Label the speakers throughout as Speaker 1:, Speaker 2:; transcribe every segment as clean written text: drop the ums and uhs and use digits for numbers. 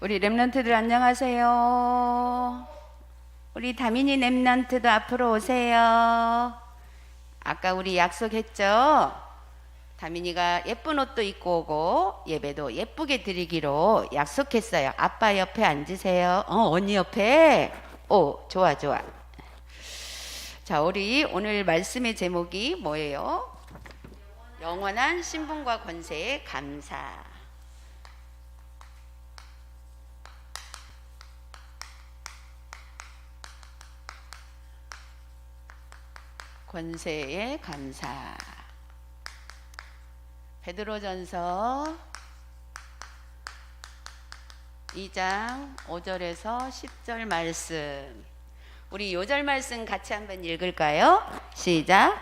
Speaker 1: 우리 랩런트들 안녕하세요. 우리 다민이 랩런트도 앞으로 오세요. 아까 우리 약속했죠? 다민이가 예쁜 옷도 입고 오고 예배도 예쁘게 드리기로 약속했어요. 아빠 옆에 앉으세요. 언니 옆에. 오, 좋아 좋아. 자, 우리 오늘 말씀의 제목이 뭐예요? 영원한 신분과 권세에 감사. 권세에 감사. 베드로전서 2장 5절에서 10절 말씀. 우리 요절 말씀 같이 한번 읽을까요? 시작.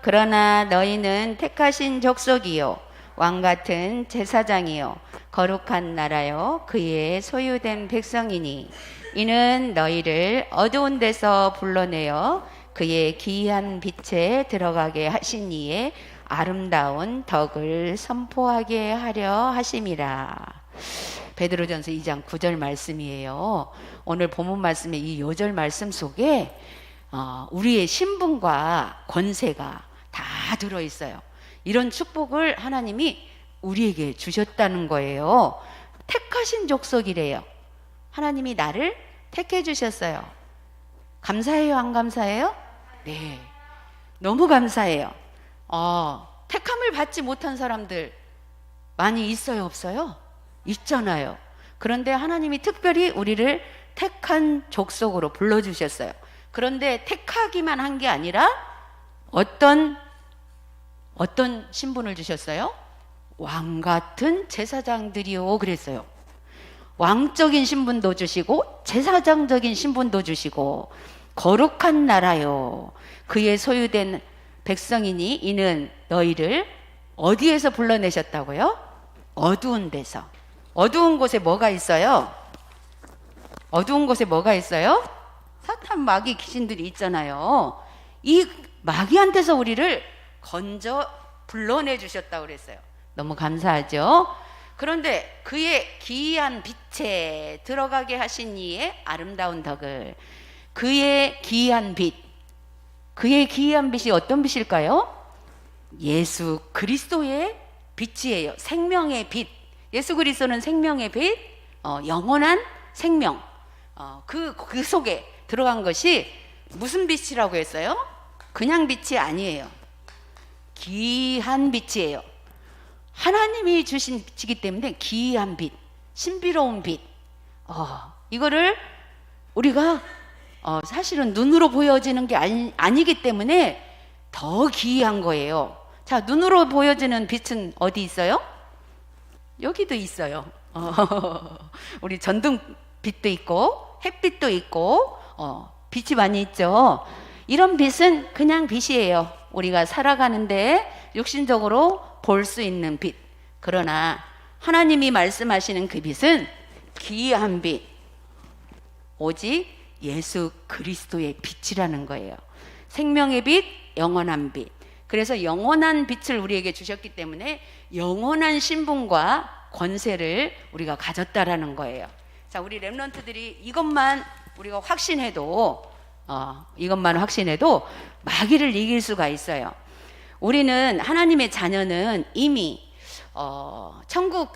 Speaker 1: 그러나 너희는 택하신 족속이요 왕같은 제사장이요 거룩한 나라요 그의 소유된 백성이니 이는 너희를 어두운 데서 불러내어 그의 기이한 빛에 들어가게 하신 이의 아름다운 덕을 선포하게 하려 하심이라. 베드로전서 2장 9절 말씀이에요. 오늘 본문 말씀의 이 요절 말씀 속에 우리의 신분과 권세가 다 들어있어요. 이런 축복을 하나님이 우리에게 주셨다는 거예요. 택하신 족속이래요. 하나님이 나를 택해 주셨어요. 감사해요, 안 감사해요? 네, 너무 감사해요. 택함을 받지 못한 사람들 많이 있어요, 없어요? 있잖아요. 그런데 하나님이 특별히 우리를 택한 족속으로 불러주셨어요. 그런데 택하기만 한 게 아니라 어떤 신분을 주셨어요? 왕 같은 제사장들이요 그랬어요. 왕적인 신분도 주시고 제사장적인 신분도 주시고 거룩한 나라요 그의 소유된 백성이니 이는 너희를 어디에서 불러내셨다고요? 어두운 데서. 어두운 곳에 뭐가 있어요? 어두운 곳에 뭐가 있어요? 사탄 마귀 귀신들이 있잖아요. 이 마귀한테서 우리를 건져 불러내 주셨다고 그랬어요. 너무 감사하죠? 그런데 그의 기이한 빛에 들어가게 하신 이의 아름다운 덕을. 그의 기이한 빛. 그의 기이한 빛이 어떤 빛일까요? 예수 그리스도의 빛이에요. 생명의 빛. 예수 그리스도는 생명의 빛, 영원한 생명. 그 속에 들어간 것이 무슨 빛이라고 했어요? 그냥 빛이 아니에요. 기이한 빛이에요. 하나님이 주신 빛이기 때문에 기이한 빛, 신비로운 빛. 이거를 우리가 사실은 눈으로 보여지는 게 아니기 때문에 더 기이한 거예요. 자, 눈으로 보여지는 빛은 어디 있어요? 여기도 있어요. 우리 전등빛도 있고 햇빛도 있고 빛이 많이 있죠. 이런 빛은 그냥 빛이에요. 우리가 살아가는데 육신적으로 볼 수 있는 빛. 그러나 하나님이 말씀하시는 그 빛은 기이한 빛. 오직 예수 그리스도의 빛이라는 거예요. 생명의 빛, 영원한 빛. 그래서 영원한 빛을 우리에게 주셨기 때문에 영원한 신분과 권세를 우리가 가졌다라는 거예요. 자, 우리 랩런트들이 이것만 우리가 확신해도 마귀를 이길 수가 있어요. 우리는 하나님의 자녀는 이미 천국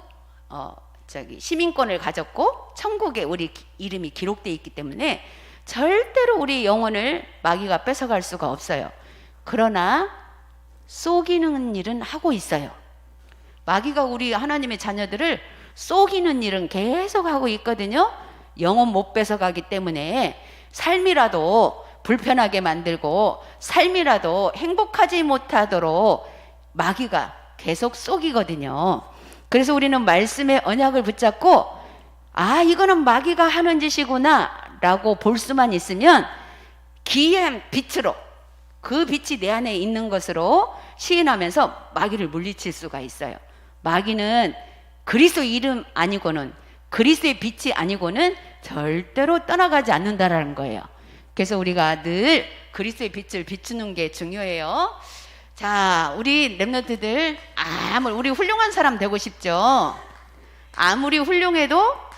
Speaker 1: 시민권을 가졌고 천국에 우리 이름이 기록되어 있기 때문에 절대로 우리 영혼을 마귀가 뺏어갈 수가 없어요. 그러나 속이는 일은 하고 있어요. 마귀가 우리 하나님의 자녀들을 속이는 일은 계속 하고 있거든요. 영혼 못 뺏어가기 때문에 삶이라도 불편하게 만들고 삶이라도 행복하지 못하도록 마귀가 계속 속이거든요. 그래서 우리는 말씀의 언약을 붙잡고 이거는 마귀가 하는 짓이구나 라고 볼 수만 있으면 기이한 빛으로 그 빛이 내 안에 있는 것으로 시인하면서 마귀를 물리칠 수가 있어요. 마귀는 그리스도 이름 아니고는 그리스도의 빛이 아니고는 절대로 떠나가지 않는다라는 거예요. 그래서 우리가 늘 그리스도의 빛을 비추는 게 중요해요. 자, 우리 랩런트들 우리 훌륭한 사람 되고 싶죠? 아무리 훌륭해도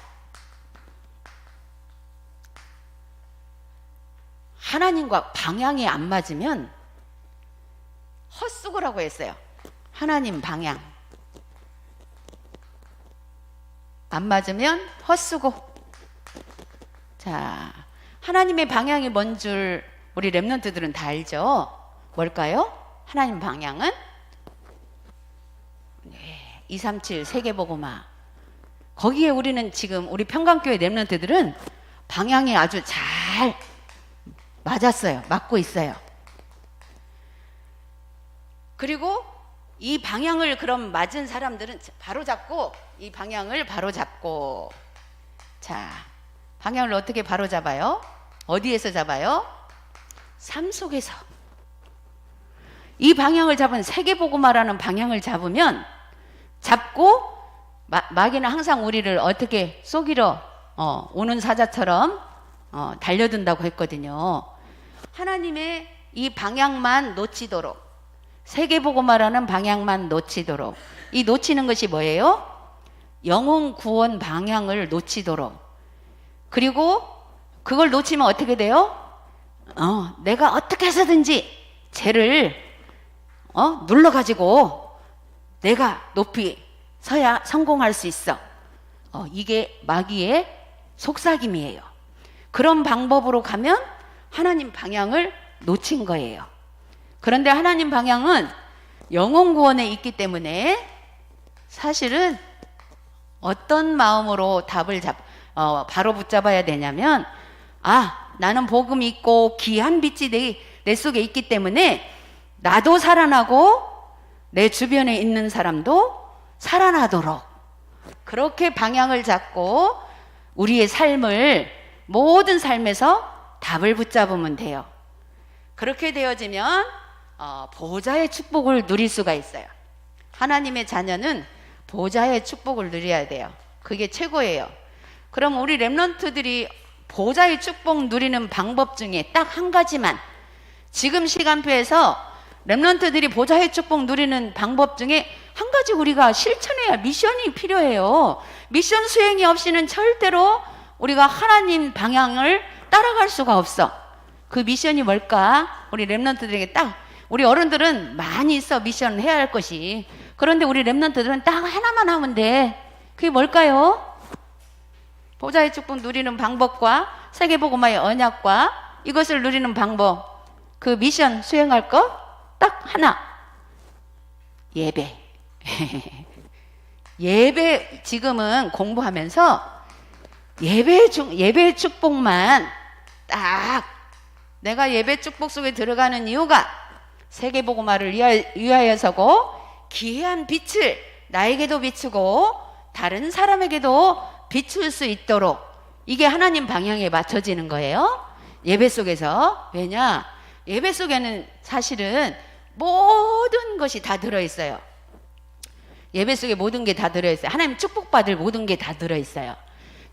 Speaker 1: 하나님과 방향이 안 맞으면 헛수고라고 했어요. 하나님 방향 안 맞으면 헛수고. 자, 하나님의 방향이 뭔 줄 우리 랩런트들은 다 알죠? 뭘까요? 하나님 방향은 237 세계복음화. 거기에 우리는 지금 우리 평강교회 랩런트들은 방향이 아주 잘 맞았어요. 맞고 있어요. 그리고 이 방향을 그럼 맞은 사람들은 바로 잡고, 이 방향을 바로 잡고. 자, 방향을 어떻게 바로 잡아요? 어디에서 잡아요? 삶 속에서. 이 방향을 잡은 세계복음화라는 방향을 잡고 마귀는 항상 우리를 어떻게 속이러 오는 사자처럼 달려든다고 했거든요. 하나님의 이 방향만 놓치도록, 세계복음화라는 방향만 놓치도록. 이 놓치는 것이 뭐예요? 영혼 구원 방향을 놓치도록. 그리고 그걸 놓치면 어떻게 돼요? 내가 어떻게 해서든지 쟤를 눌러가지고 내가 높이 서야 성공할 수 있어. 이게 마귀의 속삭임이에요. 그런 방법으로 가면 하나님 방향을 놓친 거예요. 그런데 하나님 방향은 영혼 구원에 있기 때문에 사실은 어떤 마음으로 답을 바로 붙잡아야 되냐면, 나는 복음이 있고 귀한 빛이 내 속에 있기 때문에 나도 살아나고 내 주변에 있는 사람도 살아나도록, 그렇게 방향을 잡고 우리의 삶을, 모든 삶에서 답을 붙잡으면 돼요. 그렇게 되어지면 보좌의 축복을 누릴 수가 있어요. 하나님의 자녀는 보좌의 축복을 누려야 돼요. 그게 최고예요. 그럼 우리 랩런트들이 보좌의 축복 누리는 방법 중에 딱 한 가지만, 지금 시간표에서 랩런트들이 보좌의 축복 누리는 방법 중에 한 가지 우리가 실천해야, 미션이 필요해요. 미션 수행이 없이는 절대로 우리가 하나님 방향을 따라갈 수가 없어. 그 미션이 뭘까? 우리 랩런트들에게 우리 어른들은 많이 있어, 미션 해야 할 것이. 그런데 우리 랩런트들은 딱 하나만 하면 돼. 그게 뭘까요? 보좌의 축복 누리는 방법과 세계복음화의 언약과 이것을 누리는 방법, 그 미션 수행할 거 딱 하나. 예배. 예배. 지금은 공부하면서 예배 축복만 딱, 내가 예배 축복 속에 들어가는 이유가 세계복음화를 위하여서고, 귀한 빛을 나에게도 비추고 다른 사람에게도 비출 수 있도록, 이게 하나님 방향에 맞춰지는 거예요. 예배 속에서. 왜냐? 예배 속에는 사실은 모든 것이 다 들어있어요. 예배 속에 모든 게 다 들어있어요. 하나님 축복받을 모든 게 다 들어있어요.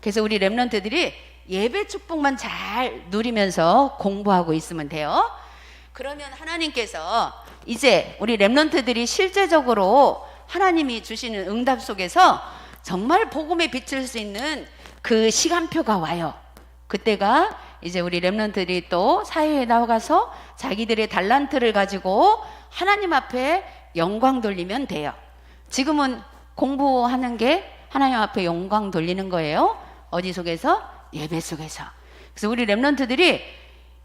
Speaker 1: 그래서 우리 랩런트들이 예배 축복만 잘 누리면서 공부하고 있으면 돼요. 그러면 하나님께서 이제 우리 랩런트들이 실제적으로 하나님이 주시는 응답 속에서 정말 복음에 비칠 수 있는 그 시간표가 와요. 그때가 이제 우리 랩런트들이 또 사회에 나가서 자기들의 달란트를 가지고 하나님 앞에 영광 돌리면 돼요. 지금은 공부하는 게 하나님 앞에 영광 돌리는 거예요. 어디 속에서? 예배 속에서. 그래서 우리 랩런트들이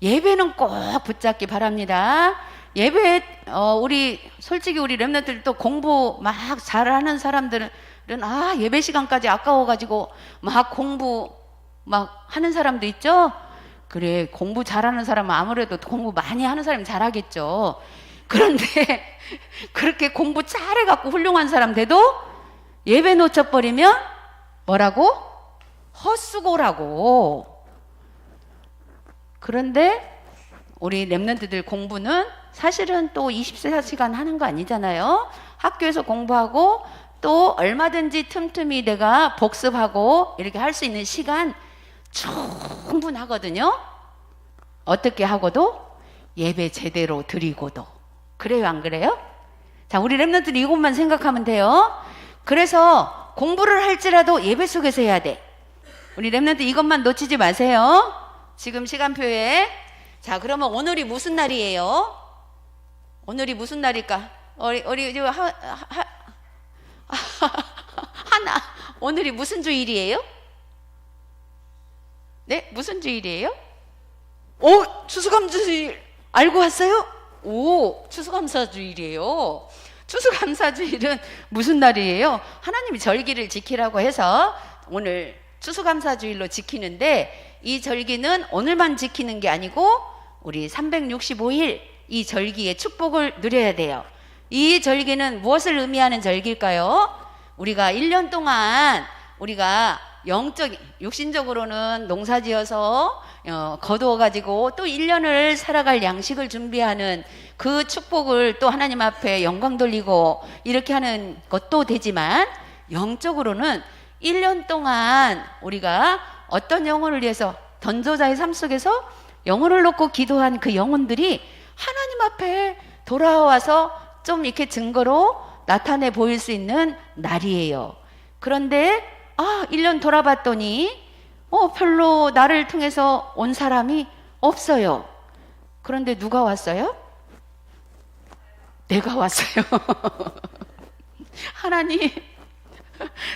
Speaker 1: 예배는 꼭 붙잡기 바랍니다. 예배, 솔직히 우리 랩런트들 공부 막 잘하는 사람들은 예배 시간까지 아까워가지고 막 공부 막 하는 사람도 있죠? 그래, 공부 잘하는 사람은 아무래도 공부 많이 하는 사람이 잘하겠죠. 그런데 그렇게 공부 잘해갖고 훌륭한 사람 돼도 예배 놓쳐버리면 뭐라고? 헛수고라고. 그런데 우리 랩런트들 공부는 사실은 또 24시간 하는 거 아니잖아요. 학교에서 공부하고 또 얼마든지 틈틈이 내가 복습하고 이렇게 할 수 있는 시간 충분하거든요. 어떻게 하고도? 예배 제대로 드리고도. 그래요, 안 그래요? 자, 우리 랩런트들 이것만 생각하면 돼요. 그래서 공부를 할지라도 예배 속에서 해야 돼. 우리 랩런트 이것만 놓치지 마세요. 지금 시간표에 자, 그러면 오늘이 무슨 날이에요? 오늘이 무슨 날일까? 우리 하나, 오늘이 무슨 주일이에요? 네? 무슨 주일이에요? 오, 추수감사주일 알고 왔어요? 오, 추수감사주일이에요. 추수감사주일은 무슨 날이에요? 하나님이 절기를 지키라고 해서 오늘 추수감사주일로 지키는데, 이 절기는 오늘만 지키는 게 아니고 우리 365일 이 절기의 축복을 누려야 돼요. 이 절기는 무엇을 의미하는 절기일까요? 우리가 1년 동안 우리가 육신적으로는 농사지어서 거두어가지고 또 1년을 살아갈 양식을 준비하는 그 축복을 또 하나님 앞에 영광 돌리고 이렇게 하는 것도 되지만, 영적으로는 1년 동안 우리가 어떤 영혼을 위해서 전도자의 삶 속에서 영혼을 놓고 기도한 그 영혼들이 하나님 앞에 돌아와서 좀 이렇게 증거로 나타내 보일 수 있는 날이에요. 그런데 1년 돌아봤더니 별로 나를 통해서 온 사람이 없어요. 그런데 누가 왔어요? 내가 왔어요. 하나님,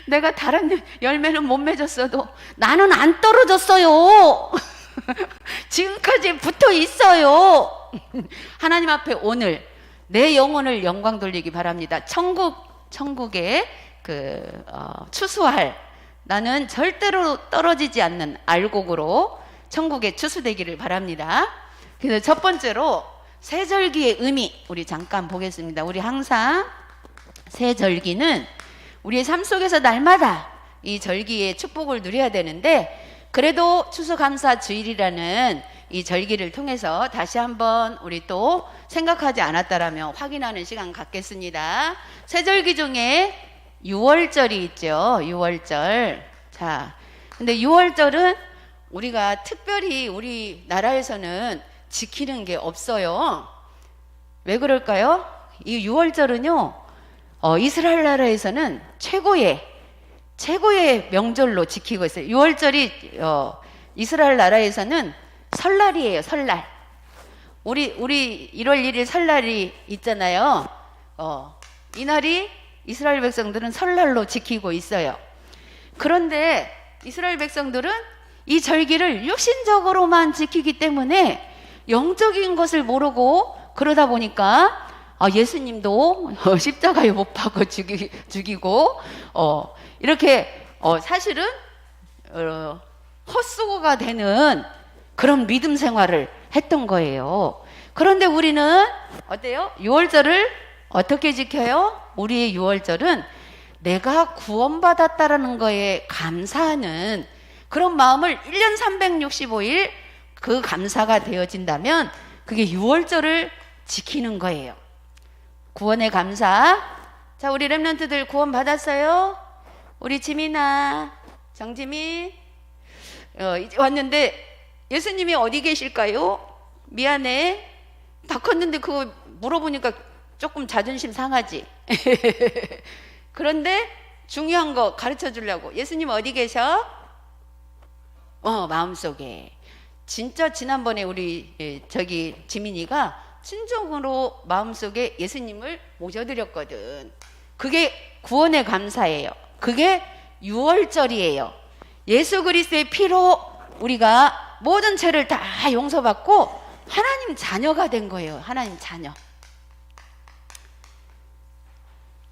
Speaker 1: 내가 다른 열매는 못 맺었어도 나는 안 떨어졌어요. 지금까지 붙어 있어요. 하나님 앞에 오늘 내 영혼을 영광 돌리기 바랍니다. 천국에 추수할, 나는 절대로 떨어지지 않는 알곡으로 천국에 추수되기를 바랍니다. 그래서 첫 번째로 세절기의 의미, 우리 잠깐 보겠습니다. 우리 항상 세절기는 우리의 삶 속에서 날마다 이 절기의 축복을 누려야 되는데, 그래도 추수감사주일이라는 이 절기를 통해서 다시 한번 우리 또 생각하지 않았다라면 확인하는 시간 갖겠습니다. 세절기 중에 6월절이 있죠. 6월절. 자, 근데 6월절은 우리가 특별히 우리나라에서는 지키는 게 없어요. 왜 그럴까요? 이 6월절은요, 이스라엘 나라에서는 최고의 명절로 지키고 있어요. 6월절이 이스라엘 나라에서는 설날이에요. 설날. 우리 1월 1일 설날이 있잖아요. 이날이 이스라엘 백성들은 설날로 지키고 있어요. 그런데 이스라엘 백성들은 이 절기를 육신적으로만 지키기 때문에 영적인 것을 모르고, 그러다 보니까 예수님도 십자가에 못 박아 죽이고 이렇게 사실은 헛수고가 되는 그런 믿음 생활을 했던 거예요. 그런데 우리는 어때요? 6월절을 어떻게 지켜요? 우리의 6월절은 내가 구원받았다라는 거에 감사하는 그런 마음을 1년 365일 그 감사가 되어진다면 그게 6월절을 지키는 거예요. 구원의 감사. 자, 우리 렘넌트들 구원 받았어요? 우리 지민아, 정지민 이제 왔는데 예수님이 어디 계실까요? 미안해. 다 컸는데 그거 물어보니까 조금 자존심 상하지. 그런데 중요한 거 가르쳐 주려고. 예수님 어디 계셔? 마음속에. 진짜 지난번에 우리 지민이가 진정으로 마음속에 예수님을 모셔드렸거든. 그게 구원의 감사예요. 그게 6월절이에요. 예수 그리스도의 피로 우리가 모든 죄를 다 용서받고 하나님 자녀가 된 거예요. 하나님 자녀.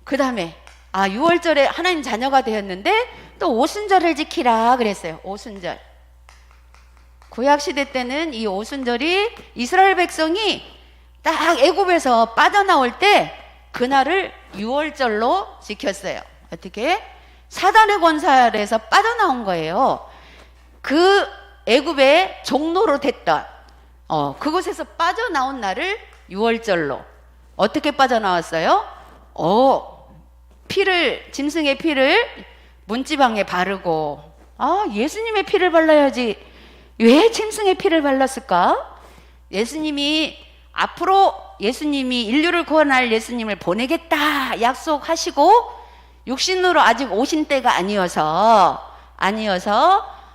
Speaker 1: 그 다음에 6월절에 하나님 자녀가 되었는데 또 오순절을 지키라 그랬어요. 오순절. 구약시대 때는 이 오순절이 이스라엘 백성이 딱 애굽에서 빠져나올 때 그날을 6월절로 지켰어요. 어떻게? 사단의 권세 아래에서 빠져나온 거예요. 그 애굽의 종로로 됐던 그곳에서 빠져나온 날을 6월절로. 어떻게 빠져나왔어요? 짐승의 피를 문지방에 바르고, 예수님의 피를 발라야지 왜 짐승의 피를 발랐을까? 예수님이 앞으로 인류를 구원할 예수님을 보내겠다 약속하시고 육신으로 아직 오신 때가 아니어서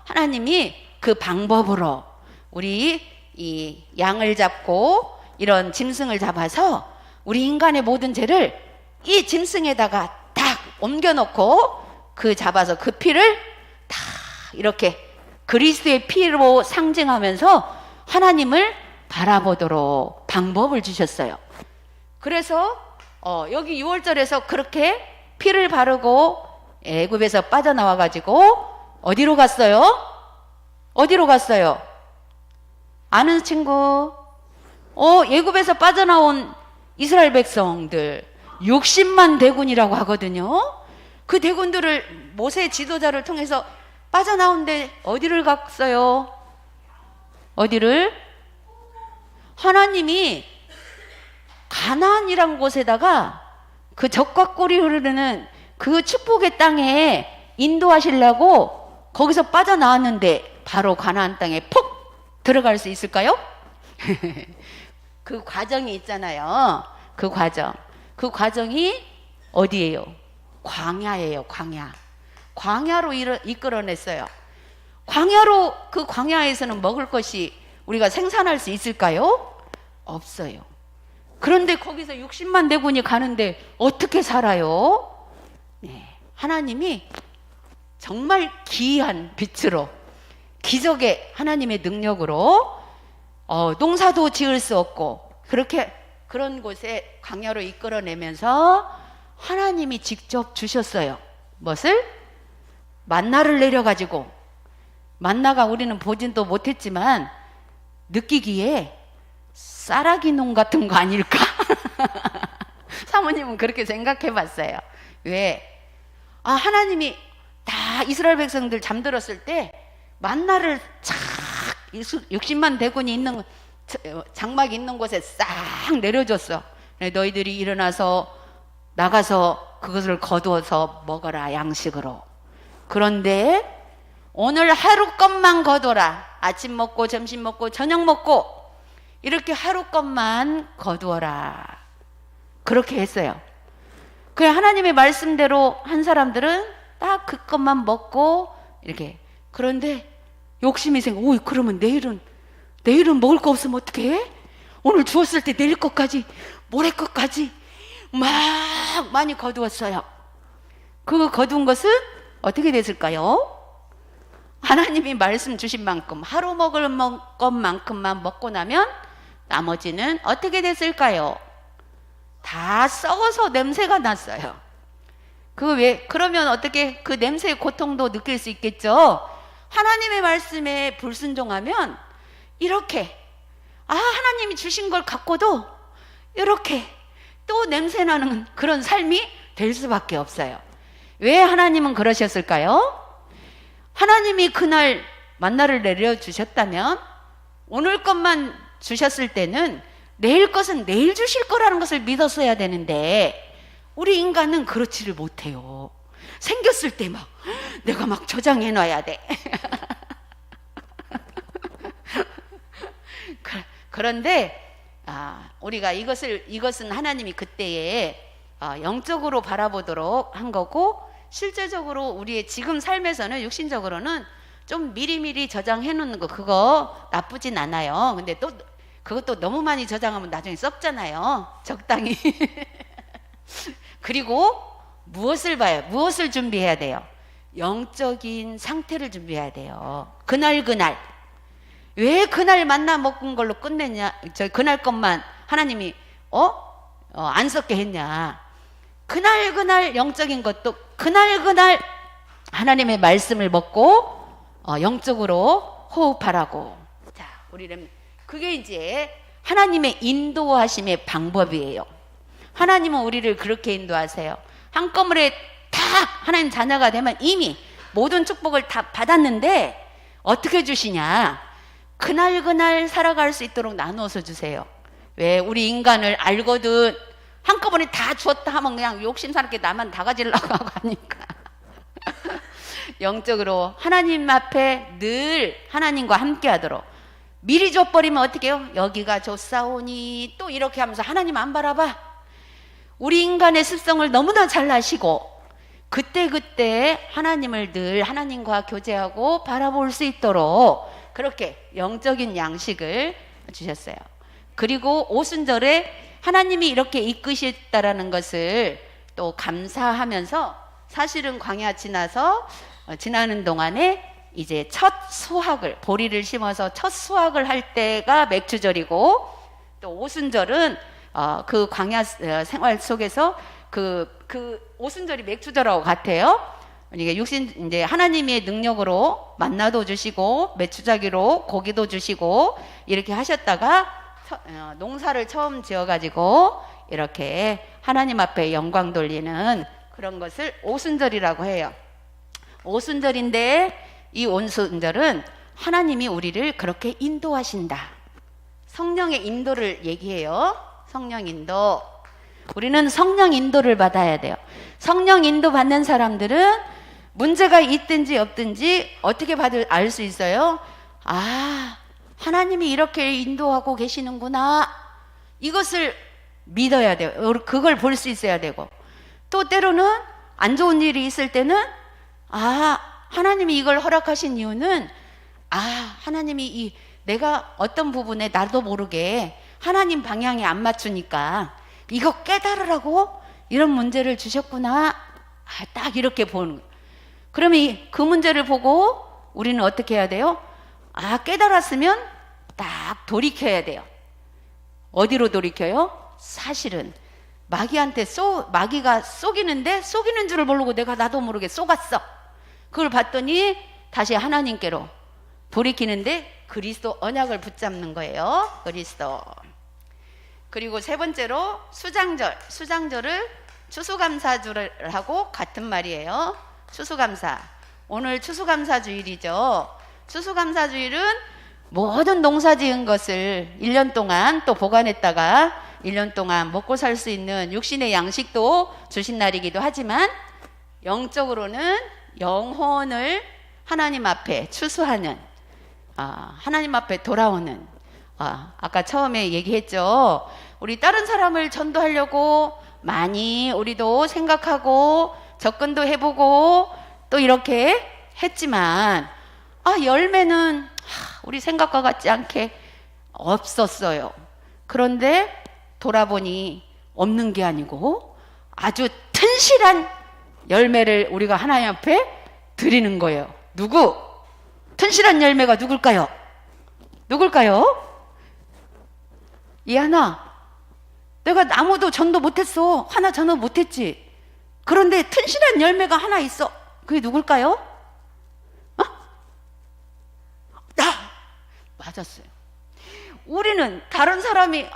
Speaker 1: 하나님이 그 방법으로 우리 이 양을 잡고 이런 짐승을 잡아서 우리 인간의 모든 죄를 이 짐승에다가 딱 옮겨놓고 그 잡아서 그 피를 다 이렇게 그리스도의 피로 상징하면서 하나님을 바라보도록 방법을 주셨어요. 그래서 여기 6월절에서 그렇게 피를 바르고 애굽에서 빠져나와 가지고 어디로 갔어요? 어디로 갔어요? 아는 친구? 애굽에서 빠져나온 이스라엘 백성들 60만 대군이라고 하거든요. 그 대군들을 모세 지도자를 통해서 빠져나온데 어디를 갔어요? 어디를? 하나님이 가나안이란 곳에다가 그 적과 꿀이 흐르는 그 축복의 땅에 인도하시려고 거기서 빠져나왔는데 바로 가나안 땅에 폭 들어갈 수 있을까요? 그 과정이 있잖아요. 그 과정이 어디예요? 광야예요. 광야로 이끌어냈어요. 그 광야에서는 먹을 것이 우리가 생산할 수 있을까요? 없어요. 그런데 거기서 60만 대군이 가는데 어떻게 살아요? 네, 하나님이 정말 기이한 빛으로 기적의 하나님의 능력으로 농사도 지을 수 없고 그런 곳에 광야로 이끌어내면서 하나님이 직접 주셨어요. 무엇을? 만나를 내려가지고, 만나가 우리는 보진도 못했지만 느끼기에 쌀아기 농 같은 거 아닐까? 사모님은 그렇게 생각해 봤어요. 왜? 하나님이 다 이스라엘 백성들 잠들었을 때 만나를 착 60만 대군이 있는 장막이 있는 곳에 싹 내려줬어. 너희들이 일어나서 나가서 그것을 거두어서 먹어라, 양식으로. 그런데 오늘 하루 것만 거둬라. 아침 먹고 점심 먹고 저녁 먹고 이렇게 하루 것만 거두어라. 그렇게 했어요. 그 하나님의 말씀대로 한 사람들은 딱 그 것만 먹고 이렇게. 그런데 욕심이 생겨. 그러면 내일은 먹을 거 없으면 어떡해? 오늘 주었을 때 내일 것까지, 모레 것까지 막 많이 거두었어요. 그 거둔 것은 어떻게 됐을까요? 하나님이 말씀 주신 만큼 하루 먹을 것만큼만 먹고 나면 나머지는 어떻게 됐을까요? 다 썩어서 냄새가 났어요. 그러면 어떻게 그 냄새의 고통도 느낄 수 있겠죠? 하나님의 말씀에 불순종하면 이렇게 하나님이 주신 걸 갖고도 이렇게 또 냄새나는 그런 삶이 될 수밖에 없어요. 왜 하나님은 그러셨을까요? 하나님이 그날 만나를 내려주셨다면 오늘 것만 주셨을 때는 내일 것은 내일 주실 거라는 것을 믿었어야 되는데 우리 인간은 그렇지를 못해요. 생겼을 때 내가 저장해 놔야 돼. 그런데 우리가 이것은 하나님이 그때에 영적으로 바라보도록 한 거고, 실제적으로 우리의 지금 삶에서는 육신적으로는 좀 미리미리 저장해 놓는 거 그거 나쁘진 않아요. 근데 또 그것도 너무 많이 저장하면 나중에 썩잖아요. 적당히. 그리고 무엇을 봐요? 무엇을 준비해야 돼요? 영적인 상태를 준비해야 돼요. 그날 왜 그날 만나 먹은 걸로 끝냈냐? 그날 것만 하나님이 안 썩게 했냐? 그날 영적인 것도 그날 하나님의 말씀을 먹고 영적으로 호흡하라고. 자, 우리는 그게 이제 하나님의 인도하심의 방법이에요. 하나님은 우리를 그렇게 인도하세요. 한꺼번에 다 하나님 자녀가 되면 이미 모든 축복을 다 받았는데 어떻게 주시냐? 그날 살아갈 수 있도록 나누어서 주세요. 왜? 우리 인간을 알거든. 한꺼번에 다 주었다 하면 그냥 욕심스럽게 나만 다 가지려고 하고 하니까. 영적으로 하나님 앞에 늘 하나님과 함께 하도록. 미리 줘버리면 어떻게 해요? 여기가 좋사오니 또 이렇게 하면서 하나님 안 바라봐. 우리 인간의 습성을 너무나 잘 아시고 그때 하나님을 늘 하나님과 교제하고 바라볼 수 있도록 그렇게 영적인 양식을 주셨어요. 그리고 오순절에 하나님이 이렇게 이끄셨다라는 것을 또 감사하면서 사실은 광야 지나서 지나는 동안에 이제 첫 수확을, 보리를 심어서 첫 수확을 할 때가 맥주절이고, 또 오순절은 그 광야 생활 속에서 그 오순절이 맥주절하고 같아요. 이게 육신 이제 하나님의 능력으로 만나도 주시고 메추자기로 고기도 주시고 이렇게 하셨다가 농사를 처음 지어가지고 이렇게 하나님 앞에 영광 돌리는 그런 것을 오순절이라고 해요. 오순절인데 이 오순절은 하나님이 우리를 그렇게 인도하신다. 성령의 인도를 얘기해요. 성령 인도. 우리는 성령 인도를 받아야 돼요. 성령 인도 받는 사람들은 문제가 있든지 없든지 어떻게 알 수 있어요? 아, 하나님이 이렇게 인도하고 계시는구나. 이것을 믿어야 돼요. 그걸 볼 수 있어야 되고, 또 때로는 안 좋은 일이 있을 때는 하나님이 이걸 허락하신 이유는 하나님이 내가 어떤 부분에 나도 모르게 하나님 방향에 안 맞추니까 이거 깨달으라고 이런 문제를 주셨구나. 딱 이렇게 보는 거예요. 그러면 그 문제를 보고 우리는 어떻게 해야 돼요? 깨달았으면 딱 돌이켜야 돼요. 어디로 돌이켜요? 사실은 마귀가 속이는데 속이는 줄을 모르고 나도 모르게 속았어. 그걸 봤더니 다시 하나님께로 돌이키는데 그리스도 언약을 붙잡는 거예요. 그리스도. 그리고 세 번째로 수장절을 추수감사주일하고 같은 말이에요. 추수감사. 오늘 추수감사주일이죠. 추수감사주일은 모든 농사 지은 것을 1년 동안 또 보관했다가 1년 동안 먹고 살 수 있는 육신의 양식도 주신 날이기도 하지만, 영적으로는 영혼을 하나님 앞에 추수하는, 하나님 앞에 돌아오는, 아까 처음에 얘기했죠. 우리 다른 사람을 전도하려고 많이 우리도 생각하고 접근도 해보고 또 이렇게 했지만 열매는 우리 생각과 같지 않게 없었어요. 그런데 돌아보니 없는 게 아니고 아주 튼실한 열매를 우리가 하나님 앞에 드리는 거예요. 튼실한 열매가 누굴까요? 이하나, 내가 아무도 전도 못했어. 하나 전도 못했지. 그런데 튼실한 열매가 하나 있어. 그게 누굴까요? 맞았어요. 우리는 다른 사람이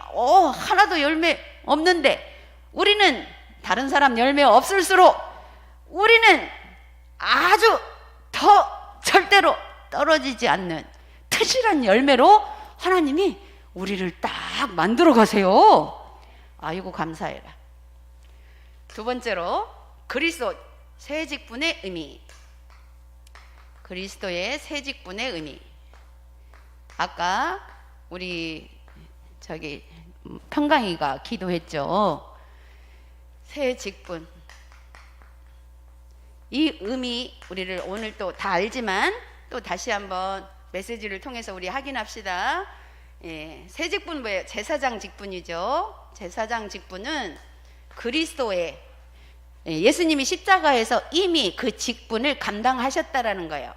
Speaker 1: 하나도 열매 없는데, 우리는 다른 사람 열매 없을수록 우리는 아주 더 절대로 떨어지지 않는 튼실한 열매로 하나님이 우리를 딱 만들어 가세요. 아이고 감사해라. 두 번째로 그리스도 새 직분의 의미. 그리스도의 새 직분의 의미. 아까 우리 평강이가 기도했죠. 새 직분. 이 의미 우리를 오늘 또 다 알지만 또 다시 한번 메시지를 통해서 우리 확인합시다. 새 직분 뭐예요? 제사장 직분이죠. 제사장 직분은 그리스도의, 예수님이 십자가에서 이미 그 직분을 감당하셨다라는 거예요.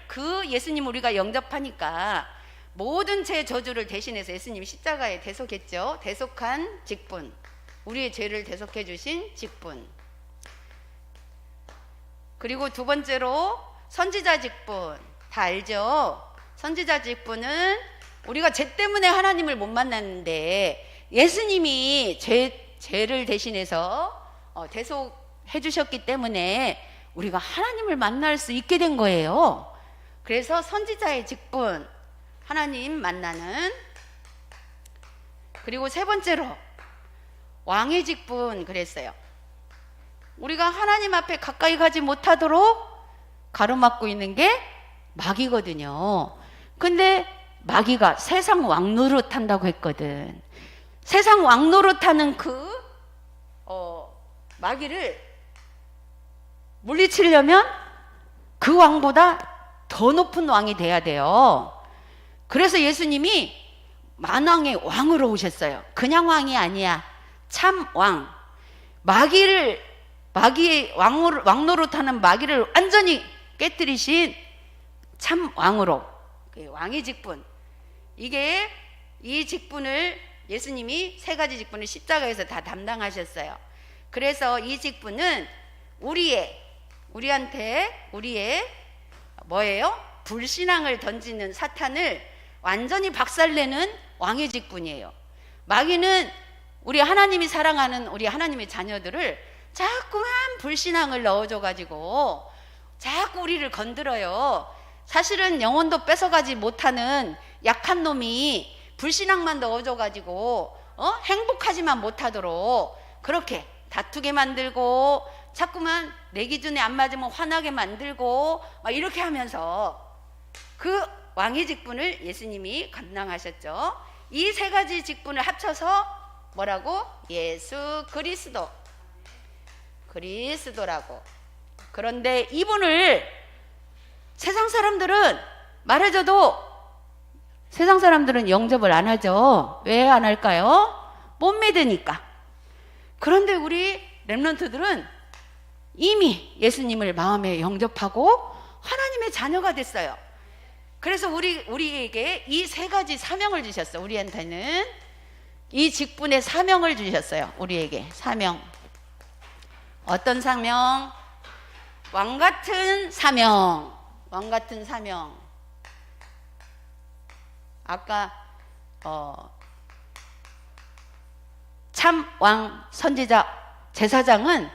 Speaker 1: 그 예수님 우리가 영접하니까 모든 죄 저주를 대신해서 예수님이 십자가에 대속했죠. 대속한 직분, 우리의 죄를 대속해 주신 직분. 그리고 두 번째로 선지자 직분. 다 알죠? 선지자 직분은 우리가 죄 때문에 하나님을 못 만났는데 예수님이 죄를 대신해서 대속해 주셨기 때문에 우리가 하나님을 만날 수 있게 된 거예요. 그래서 선지자의 직분, 하나님 만나는. 그리고 세 번째로 왕의 직분 그랬어요. 우리가 하나님 앞에 가까이 가지 못하도록 가로막고 있는 게 마귀거든요. 근데 마귀가 세상 왕노릇 한다고 했거든. 세상 왕노릇 하는 마귀를 물리치려면 그 왕보다 더 높은 왕이 돼야 돼요. 그래서 예수님이 만왕의 왕으로 오셨어요. 그냥 왕이 아니야. 참 왕. 마귀의 왕노릇하는 마귀를 완전히 깨뜨리신 참 왕으로, 왕의 직분. 이 직분을 예수님이 세 가지 직분을 십자가에서 다 담당하셨어요. 그래서 이 직분은 우리한테 뭐예요? 불신앙을 던지는 사탄을 완전히 박살내는 왕의 직분이에요. 마귀는 우리 하나님이 사랑하는 우리 하나님의 자녀들을 자꾸만 불신앙을 넣어줘가지고 자꾸 우리를 건드려요. 사실은 영혼도 뺏어가지 못하는 약한 놈이 불신앙만 넣어줘가지고 행복하지만 못하도록 그렇게 다투게 만들고 자꾸만 내 기준에 안 맞으면 화나게 만들고 막 이렇게 하면서 그 왕의 직분을 예수님이 감당하셨죠. 이 세 가지 직분을 합쳐서 뭐라고? 예수 그리스도라고. 그런데 이분을 세상 사람들은 말해줘도 세상 사람들은 영접을 안 하죠. 왜 안 할까요? 못 믿으니까. 그런데 우리 렘넌트들은 이미 예수님을 마음에 영접하고 하나님의 자녀가 됐어요. 그래서 우리에게 이 세 가지 사명을 주셨어요. 우리한테는 이 직분의 사명을 주셨어요. 우리에게 사명. 어떤 사명? 왕같은 사명. 왕같은 사명. 아까 참 왕 선지자 제사장은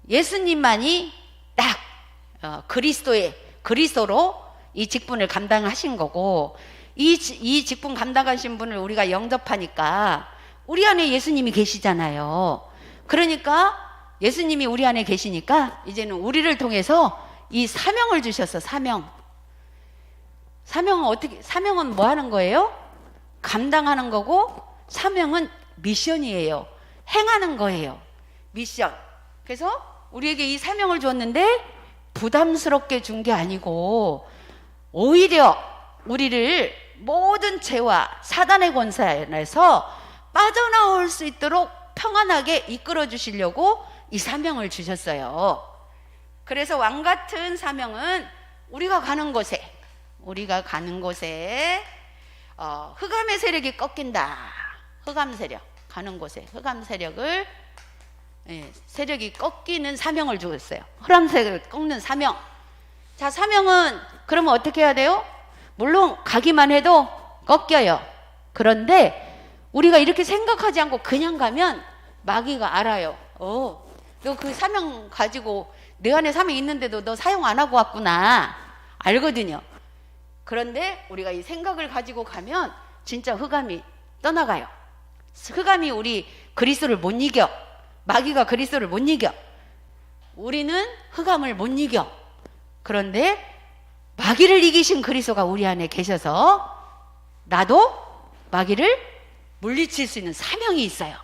Speaker 1: 예수님만이 딱 그리스도로 이 직분을 감당하신 거고, 이 직분 감당하신 분을 우리가 영접하니까 우리 안에 예수님이 계시잖아요. 그러니까 예수님이 우리 안에 계시니까 이제는 우리를 통해서 이 사명을 주셨어. 사명은 사명은 뭐 하는 거예요? 감당하는 거고, 사명은 미션이에요. 행하는 거예요. 미션. 그래서 우리에게 이 사명을 줬는데 부담스럽게 준 게 아니고 오히려 우리를 모든 죄와 사단의 권세에서 빠져나올 수 있도록 평안하게 이끌어 주시려고 이 사명을 주셨어요. 그래서 왕같은 사명은 우리가 가는 곳에 흑암의 세력이 꺾인다. 흑암 세력 가는 곳에 세력이 꺾이는 사명을 주었어요. 흑암 세력을 꺾는 사명. 자, 사명은 그러면 어떻게 해야 돼요? 물론 가기만 해도 꺾여요. 그런데 우리가 이렇게 생각하지 않고 그냥 가면 마귀가 알아요. 너 그 사명 가지고 내 안에 사명 있는데도 너 사용 안 하고 왔구나. 알거든요. 그런데 우리가 이 생각을 가지고 가면 진짜 흑암이 떠나가요. 흑암이 우리 그리스도를 못 이겨. 마귀가 그리스도를 못 이겨. 우리는 흑암을 못 이겨. 그런데 마귀를 이기신 그리스도가 우리 안에 계셔서 나도 마귀를 물리칠 수 있는 사명이 있어요.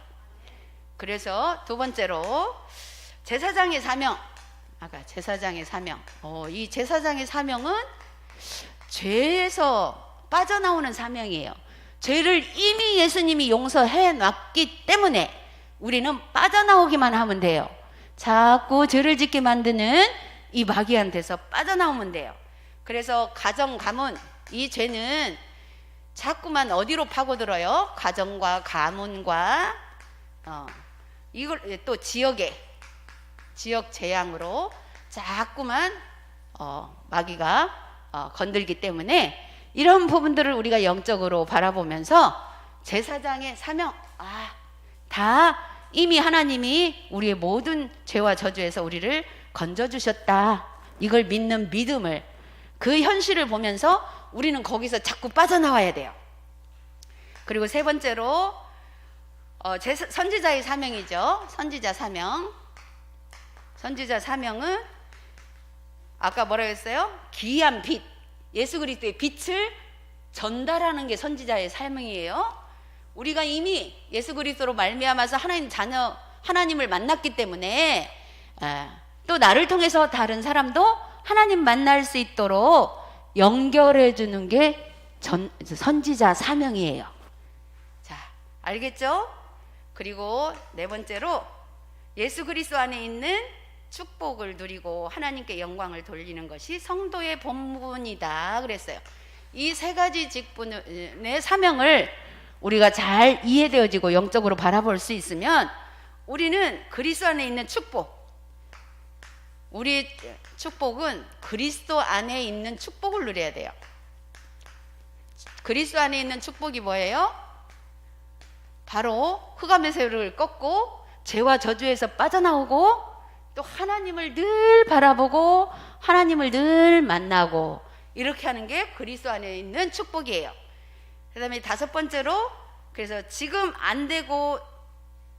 Speaker 1: 그래서 두 번째로 제사장의 사명. 아까 제사장의 사명. 이 제사장의 사명은 죄에서 빠져나오는 사명이에요. 죄를 이미 예수님이 용서해 놨기 때문에 우리는 빠져나오기만 하면 돼요. 자꾸 죄를 짓게 만드는 이 마귀한테서 빠져나오면 돼요. 그래서 가정, 가문, 이 죄는 자꾸만 어디로 파고들어요? 가정과 가문과 이걸 또 지역 재앙으로 자꾸만 마귀가 건들기 때문에 이런 부분들을 우리가 영적으로 바라보면서 제사장의 사명, 다 이미 하나님이 우리의 모든 죄와 저주에서 우리를 건져주셨다. 이걸 믿는 믿음을, 그 현실을 보면서 우리는 거기서 자꾸 빠져나와야 돼요. 그리고 세 번째로 선지자의 사명이죠. 선지자 사명. 선지자 사명은 아까 뭐라고 했어요? 귀한 빛, 예수 그리스도의 빛을 전달하는 게 선지자의 사명이에요. 우리가 이미 예수 그리스도로 말미암아서 하나님 자녀, 하나님을 만났기 때문에 또 나를 통해서 다른 사람도 하나님 만날 수 있도록 연결해 주는 게 선지자 사명이에요. 알겠죠? 그리고 네 번째로 예수 그리스도 안에 있는 축복을 누리고 하나님께 영광을 돌리는 것이 성도의 본분이다 그랬어요. 이 세 가지 직분의 사명을 우리가 잘 이해되어지고 영적으로 바라볼 수 있으면 우리는 그리스도 안에 있는 축복, 우리 축복은 그리스도 안에 있는 축복을 누려야 돼요. 그리스도 안에 있는 축복이 뭐예요? 바로 흑암의 세력을 꺾고 죄와 저주에서 빠져나오고 또 하나님을 늘 바라보고 하나님을 늘 만나고 이렇게 하는 게 그리스도 안에 있는 축복이에요. 그 다음에 다섯 번째로, 그래서 지금 안 되고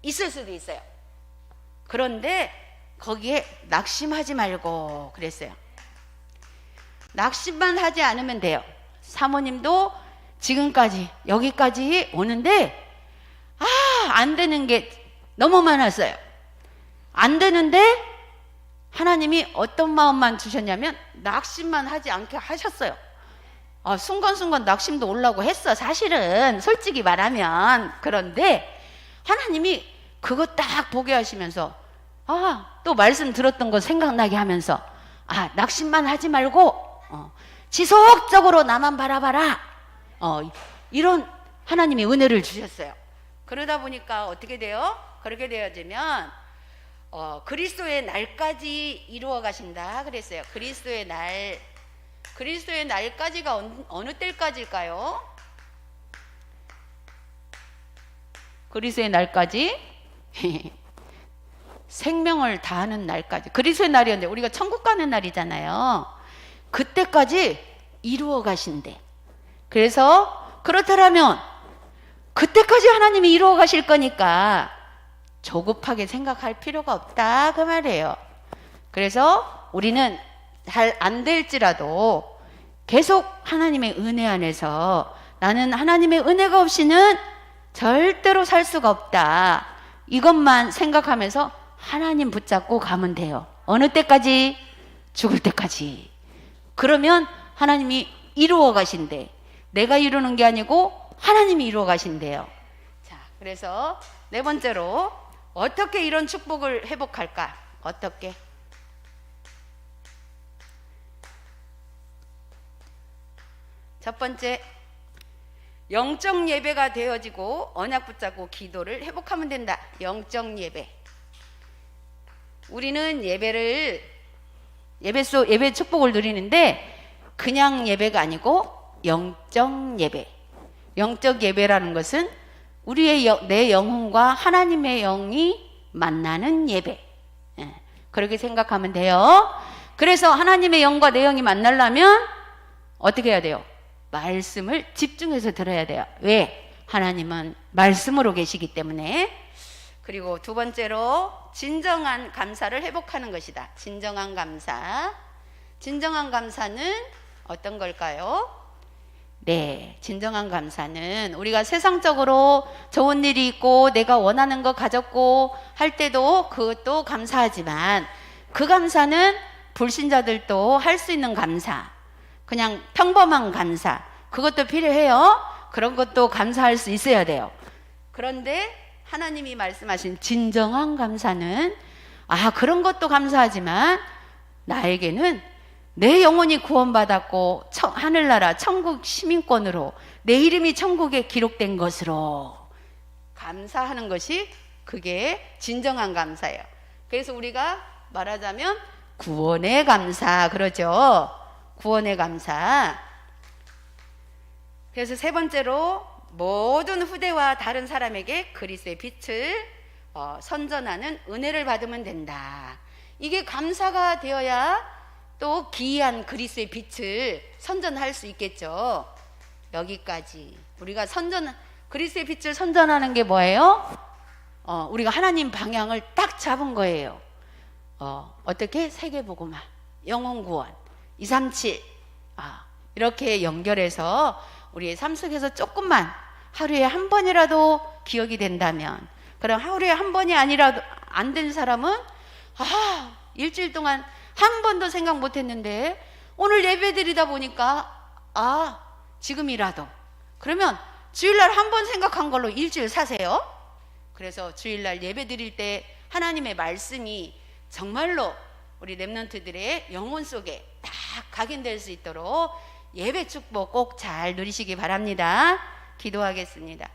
Speaker 1: 있을 수도 있어요. 그런데 거기에 낙심하지 말고 그랬어요. 낙심만 하지 않으면 돼요. 사모님도 지금까지 여기까지 오는데 안 되는 게 너무 많았어요. 안 되는데 하나님이 어떤 마음만 주셨냐면 낙심만 하지 않게 하셨어요. 순간순간 낙심도 올라오고 했어, 사실은 솔직히 말하면. 그런데 하나님이 그거 딱 보게 하시면서 또 말씀 들었던 거 생각나게 하면서 낙심만 하지 말고 지속적으로 나만 바라봐라, 이런 하나님이 은혜를 주셨어요. 그러다 보니까 어떻게 돼요? 그렇게 되어지면 그리스도의 날까지 이루어 가신다 그랬어요. 그리스도의 날까지가 어느 때까지일까요? 그리스도의 날까지 생명을 다하는 날까지. 그리스도의 날이었는데 우리가 천국 가는 날이잖아요. 그때까지 이루어 가신대. 그래서 그렇다면 그때까지 하나님이 이루어 가실 거니까 조급하게 생각할 필요가 없다 그 말이에요. 그래서 우리는 잘 안 될지라도 계속 하나님의 은혜 안에서 나는 하나님의 은혜가 없이는 절대로 살 수가 없다, 이것만 생각하면서 하나님 붙잡고 가면 돼요. 어느 때까지? 죽을 때까지. 그러면 하나님이 이루어 가신대. 내가 이루는 게 아니고 하나님이 이루어 가신대요. 자, 그래서 네 번째로 어떻게 이런 축복을 회복할까? 어떻게? 첫 번째, 영적 예배가 되어지고 언약 붙잡고 기도를 회복하면 된다. 영적 예배. 우리는 예배 축복을 누리는데 그냥 예배가 아니고 영적 예배. 영적 예배라는 것은 우리의 내 영혼과 하나님의 영이 만나는 예배. 그렇게 생각하면 돼요. 그래서 하나님의 영과 내 영이 만나려면 어떻게 해야 돼요? 말씀을 집중해서 들어야 돼요. 왜? 하나님은 말씀으로 계시기 때문에. 그리고 두 번째로 진정한 감사를 회복하는 것이다. 진정한 감사. 진정한 감사는 어떤 걸까요? 네, 진정한 감사는 우리가 세상적으로 좋은 일이 있고 내가 원하는 거 가졌고 할 때도 그것도 감사하지만 그 감사는 불신자들도 할 수 있는 감사, 그냥 평범한 감사, 그것도 필요해요. 그런 것도 감사할 수 있어야 돼요. 그런데 하나님이 말씀하신 진정한 감사는 그런 것도 감사하지만 나에게는 내 영혼이 구원받았고 하늘나라 천국 시민권으로 내 이름이 천국에 기록된 것으로 감사하는 것이 그게 진정한 감사예요. 그래서 우리가 말하자면 구원의 감사 그러죠. 구원의 감사. 그래서 세 번째로 모든 후대와 다른 사람에게 그리스도의 빛을 선전하는 은혜를 받으면 된다. 이게 감사가 되어야 또 기이한 그리스도의 빛을 선전할 수 있겠죠. 여기까지 우리가 그리스도의 빛을 선전하는 게 뭐예요? 우리가 하나님 방향을 딱 잡은 거예요. 어떻게? 세계복음화, 영혼구원, 237 이렇게 연결해서 우리의 삶 속에서 조금만 하루에 한 번이라도 기억이 된다면, 그럼 하루에 한 번이 아니라도 안 된 사람은 일주일 동안 한 번도 생각 못 했는데 오늘 예배 드리다 보니까 지금이라도, 그러면 주일날 한 번 생각한 걸로 일주일 사세요? 그래서 주일날 예배 드릴 때 하나님의 말씀이 정말로 우리 렘넌트들의 영혼 속에 딱 각인될 수 있도록 예배 축복 꼭 잘 누리시기 바랍니다. 기도하겠습니다.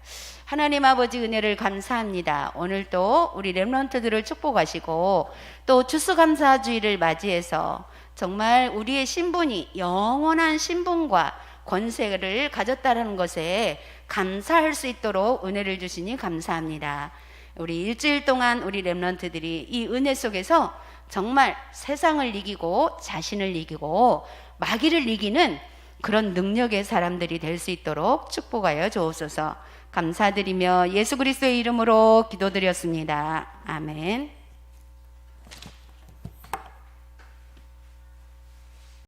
Speaker 1: 하나님 아버지 은혜를 감사합니다. 오늘도 우리 렘넌트들을 축복하시고 또 추수감사주의를 맞이해서 정말 우리의 신분이 영원한 신분과 권세를 가졌다는 것에 감사할 수 있도록 은혜를 주시니 감사합니다. 우리 일주일 동안 우리 렘넌트들이 이 은혜 속에서 정말 세상을 이기고 자신을 이기고 마귀를 이기는 그런 능력의 사람들이 될 수 있도록 축복하여 주옵소서. 감사드리며 예수 그리스도의 이름으로 기도드렸습니다. 아멘.